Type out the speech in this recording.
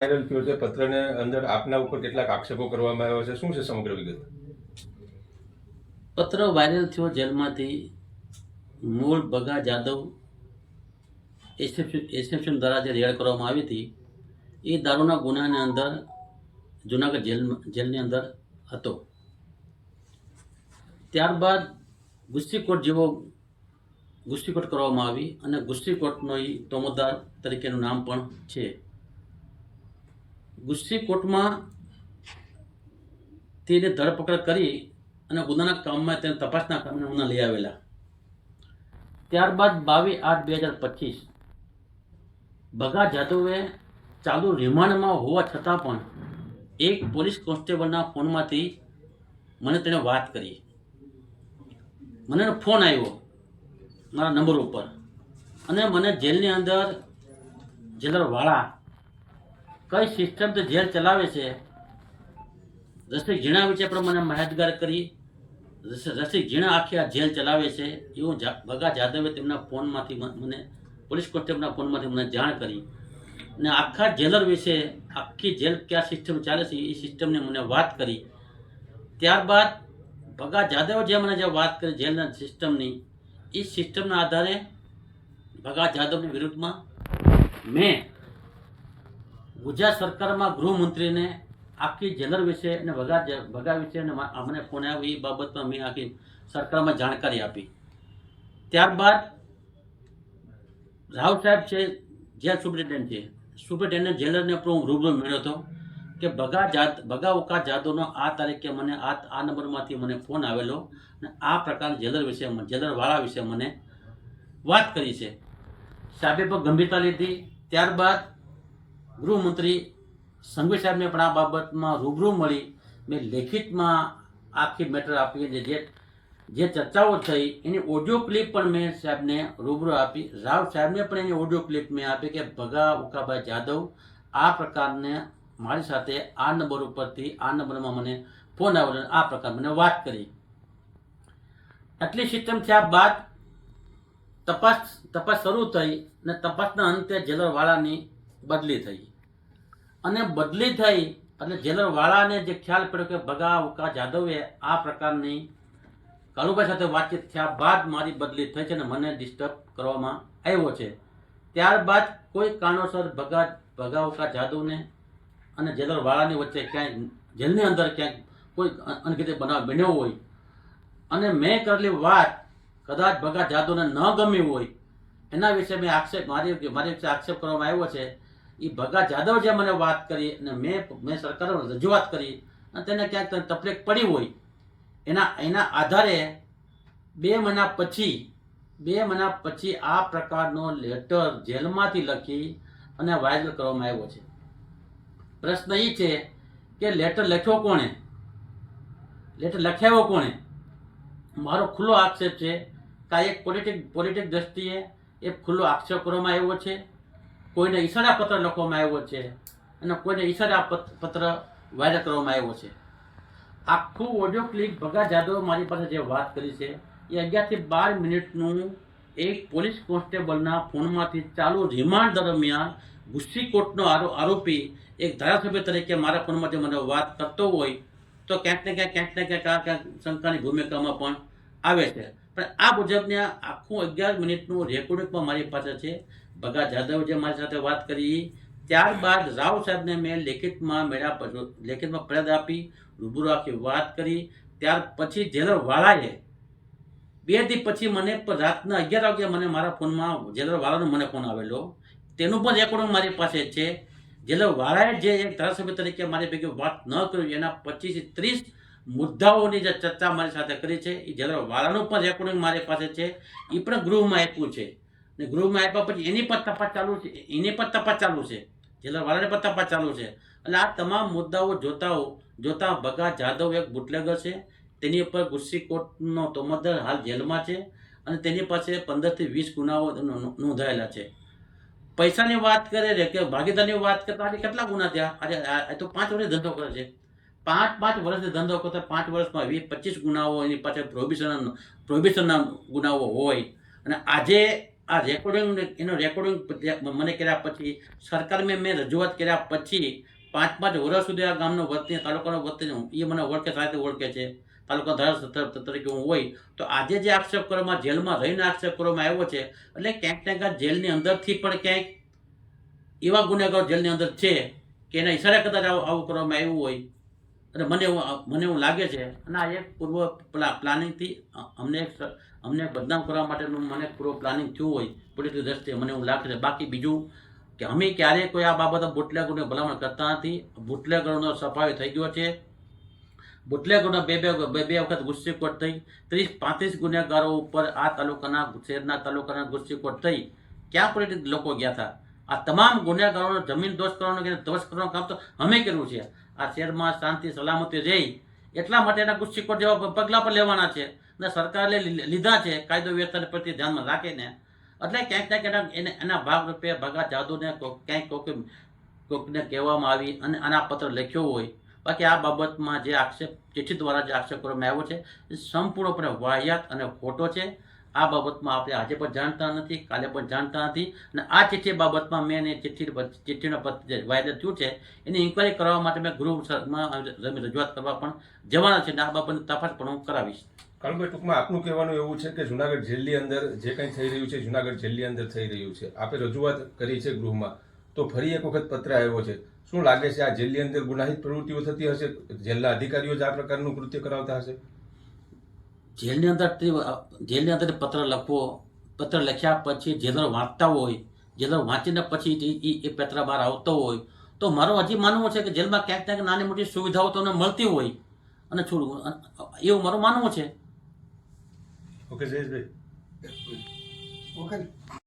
Viral થયો છે પત્રને અંદર આપના ઉપર કેટલાક આક્ષેપો કરવામાં આવ્યા છે, શું છે સમગ્ર વિગત? પત્ર વાયરલ થયો જેલમાંથી મૂળ ભગા જાદવ એસએફએમ દ્વારા જે રેડ કરવામાં આવી હતી એ દારૂના ગુનાની અંદર જુનાગઢ જેલની અંદર હતો. ત્યારબાદ ગુસ્તીકોટ કરવામાં આવી અને ગુસ્તીકોટનો એ તોમતદાર તરીકેનું નામ પણ છે. ગુસ્તીકોટમાં તેને ધરપકડ કરી અને ગુનાના કામમાં તેને તપાસના કામને ગુના લઈ આવેલા. ત્યારબાદ 22/8/2025 ભગા જાદવે ચાલુ રિમાન્ડમાં હોવા છતાં પણ એક પોલીસ કોન્સ્ટેબલના ફોનમાંથી મને તેણે વાત કરી. મને ફોન આવ્યો મારા નંબર ઉપર અને મને જેલની અંદર જેલરવાળા કઈ સિસ્ટમથી જેલ ચલાવે છે રસિક ઝીણા વિશે પણ મને માહિતગાર કરી. રસિક ઝીણા આખી આ જેલ ચલાવે છે એવું ભગા જાદવે તેમના ફોનમાંથી મને પોલીસ કોન્સ્ટેબલના ફોનમાંથી મને જાણ કરી અને આખા જેલર વિશે આખી જેલ કયા સિસ્ટમ ચાલે છે એ સિસ્ટમને મને વાત કરી. ત્યારબાદ ભગા જાદવે જે મને જે વાત કરી જેલના સિસ્ટમની એ સિસ્ટમના આધારે ભગા જાદવની વિરુદ્ધમાં મેં ગુજરાત સરકારમાં ગૃહમંત્રીને આખી જેલર વિશે અને ભગા વિશે અને મને ફોન આવ્યો એ બાબતમાં મેં આખી સરકારમાં જાણકારી આપી. ત્યારબાદ રાવ સાહેબ છે જેલ સુપ્રિન્ટેન્ડન્ટ છે, સુપ્રિન્ટેન્ડન્ટ જેલરને પણ હું રૂબરૂ મળ્યો હતો કે ભગા ઓકા જાદવનો આ તારીખે મને આ નંબરમાંથી મને ફોન આવેલો અને આ પ્રકારના જેલરવાળા વિશે મને વાત કરી છે. સાહેબે પણ ગંભીરતા લીધી. ત્યારબાદ ગૃહમંત્રી સંઘવી સાહેબને પણ આ બાબતમાં રૂબરૂ મળી મેં લેખિતમાં આખી મેટર આપી. જે ચર્ચાઓ થઈ એની ઓડિયો ક્લિપ પણ મેં સાહેબને રૂબરૂ આપી. રાવ સાહેબને પણ એની ઓડિયો ક્લિપ મેં આપી કે ભગા ઉકાભાઈ જાદવ આ પ્રકારને મારી સાથે આ નંબર ઉપરથી આ નંબરમાં મને ફોન આવેલો આ પ્રકાર મને વાત કરી. આટલી સિસ્ટમ થયા બાદ તપાસ શરૂ થઈ અને તપાસના અંતે જેલરવાળાની બદલી થઈ અને બદલી થઈ એટલે જેલરવાળાને જે ખ્યાલ પડ્યો કે ભગા ઉકા જાદવે આ પ્રકારની કાળુભાઈ સાથે વાતચીત થયા બાદ મારી બદલી થઈ છે અને મને ડિસ્ટર્બ કરવામાં આવ્યો છે. ત્યારબાદ કોઈ કારણોસર ભગા ઉકા જાદવને અને જેલરવાળાની વચ્ચે ક્યાંય જેલની અંદર ક્યાંક કોઈ અનગતિ બનાવ બન્યો હોય અને મેં કરેલી વાત કદાચ ભગા જાદવને ન ગમી હોય એના વિશે મારી વિશે આક્ષેપ કરવામાં આવ્યો છે. એ ભગા જાદવ જે મને વાત કરી અને મેં સરકારમાં રજૂઆત કરી અને તેને ક્યાંક તકલીફ પડી હોય એના આધારે 2 મહિના પછી આ પ્રકારનો લેટર જેલમાંથી લખી અને વાયરલ કરવામાં આવ્યો છે. પ્રશ્ન એ છે કે લેટર લખ્યો કોણે, લેટર લખાવ્યો કોણે? મારો ખુલ્લો આક્ષેપ છે કે એક પોલિટિક દ્રષ્ટિએ એક ખુલ્લો આક્ષેપ કરવામાં આવ્યો છે. કોઈને ઈશારા પત્ર લખવામાં આવ્યો છે અને કોઈને ઈશારા પત્ર વાયરલ કરવામાં આવ્યો છે. આખું ઓડિયો ક્લિપ ભગા જાદવ મારી પાસે જે વાત કરી છે એ 11 થી 12 મિનિટનું એક પોલીસ કોન્સ્ટેબલના ફોનમાંથી ચાલુ રિમાન્ડ દરમિયાન ગુસ્તીકોટનો આરોપી એક ધારાસભ્ય તરીકે મારા ફોનમાંથી મને વાત કરતો હોય તો ક્યાંક ને ક્યાંક શંકાની ભૂમિકામાં પણ આવે છે. પણ આ મુજબને આખું 11 મિનિટનું રેકોર્ડિંગ પણ મારી પાસે છે. ભગા જાદવ જે મારી સાથે વાત કરી ત્યારબાદ રાવ સાહેબને મેં લેખિતમાં ફરિયાદ આપી, રૂબરૂ આખી વાત કરી. ત્યાર પછી જેલરવાળાએ 2 દી પછી મને રાતના 11 વાગે મને મારા ફોનમાં જેલરવાળાનો મને ફોન આવેલો તેનું પણ રેકોર્ડિંગ મારી પાસે છે. જેલરવાળાએ જે એક ધારાસભ્ય તરીકે મારી ભેગી વાત ન કરી એના 25 થી 30 મુદ્દાઓની જે ચર્ચા મારી સાથે કરી છે એ જેલરવાળાનું પણ રેકોર્ડિંગ મારી પાસે છે. એ પણ ગૃહમાં આપ્યું છે ને ગૃહમાં આપ્યા પછી એની પણ તપાસ ચાલુ છે, જેલરવાળાની પણ તપાસ ચાલુ છે. એટલે આ તમામ મુદ્દાઓ જોતા ભગા જાદવ એક બુટલેગર છે. તેની ઉપર ગુસ્તીકોટનો તોમતદાર હાલ જેલમાં છે અને તેની પાસે 15 થી 20 ગુનાઓ નોંધાયેલા છે. પૈસાની વાત કરે કે ભાગીદારની વાત કરતા આજે કેટલા ગુના થયા? આજે તો 5 વર્ષ ધંધો કરે છે. 5 વર્ષથી ધંધો કરતા 5 વર્ષમાં 20-25 ગુનાઓ એની પાસે પ્રોહિબિશનના ગુનાઓ હોય અને આજે આ રેકોર્ડિંગ એનો રેકોર્ડિંગ મને કર્યા પછી સરકાર મેં રજૂઆત કર્યા પછી 5 વર્ષ સુધી આ ગામનો વતની તાલુકાનો વતની એ મને ઓળખે સાથે ઓળખે છે તાલુકા ધારાસભ્ય તરીકે હું હોય તો આજે જે આક્ષેપ કરવામાં જેલમાં રહીને આક્ષેપ કરવામાં આવ્યો છે એટલે ક્યાંક ને ક્યાંક જેલની અંદરથી પણ ક્યાંક એવા ગુનેગારો જેલની અંદર છે કે એના ઈશારે કદાચ આવું કરવામાં આવ્યું હોય અને મને એવું લાગે છે અને આ એક પૂર્વ પ્લાનિંગથી અમને બદનામ કરવા માટેનું મને પૂર્વ પ્લાનિંગ થયું હોય પોલીસની દ્રષ્ટિએ મને એવું લાગે છે. બાકી બીજું કે અમે ક્યારેય કોઈ આ બાબતે બુટલેગરોને ભલામણ કરતા નથી. બુટલેગરોનો સફાયો થઈ ગયો છે. બુટલેગરોનો બે વખત ગુસ્સીકોટ થઈ 30-35 ગુનેગારો ઉપર આ તાલુકાના ગુસ્સીકોટ થઈ. ક્યાં પોલીસ લોકો ગયા હતા? આ તમામ ગુનેગારોનો જમીન દોષ કરવાનું કામ તો અમે કર્યું છે. આ શહેરમાં શાંતિ સલામતી રહી એટલા માટે એના ગુસ્સીકોટ જેવા પગલાં પણ લેવાના છે અને સરકારે લીધા છે કાયદો વ્યવસ્થાને પ્રત્યે ધ્યાનમાં રાખીને. એટલે ક્યાંક ને ક્યાંક એના ભાગરૂપે ભગા જાદુને ક્યાંક કોઈકને કહેવામાં આવી અને આના પત્ર લખ્યો હોય. બાકી આ બાબતમાં જે આક્ષેપ ચિઠ્ઠી દ્વારા જે આક્ષેપ કરવામાં આવ્યો છે એ સંપૂર્ણપણે વાહિયાત અને ખોટો છે. આ બાબતમાં આપણે આજે પણ જાણતા નથી, કાલે પણ જાણતા નથી અને આ ચિઠ્ઠી બાબતમાં મેં ચિઠ્ઠીનો જે વાયદો થયું છે એની ઇન્કવાયરી કરવા માટે મેં ગૃહમાં રજૂઆત કરવા પણ જવાના છે અને આ બાબતની તપાસ પણ હું કરાવીશ. કાળુભાઈ, ટૂંકમાં આપનું કહેવાનું એવું છે કે જુનાગઢ જેલની અંદર જે કંઈ થઈ રહ્યું છે જુનાગઢ જેલની અંદર થઈ રહ્યું છે. આપે રજૂઆત કરી છે ગૃહમાં, તો ફરી એક વખત પત્ર આવ્યો છે. શું લાગે છે આ જેલની અંદર ગુનાહિત પ્રવૃત્તિઓ થતી હશે? જેલના અધિકારીઓ જ આ પ્રકારનું કૃત્ય કરાવતા હશે? જેલની અંદર પત્ર લખ્યા પછી જેલર વાંચતા હોય, જેલર વાંચીને પછી એ પત્ર બહાર આવતો હોય તો મારું હજી માનવું છે કે જેલમાં ક્યાંક ક્યાંક નાની મોટી સુવિધાઓ તમને મળતી હોય અને એવું મારું માનવું છે. ઓકે જયેશભાઈ. ઓકે.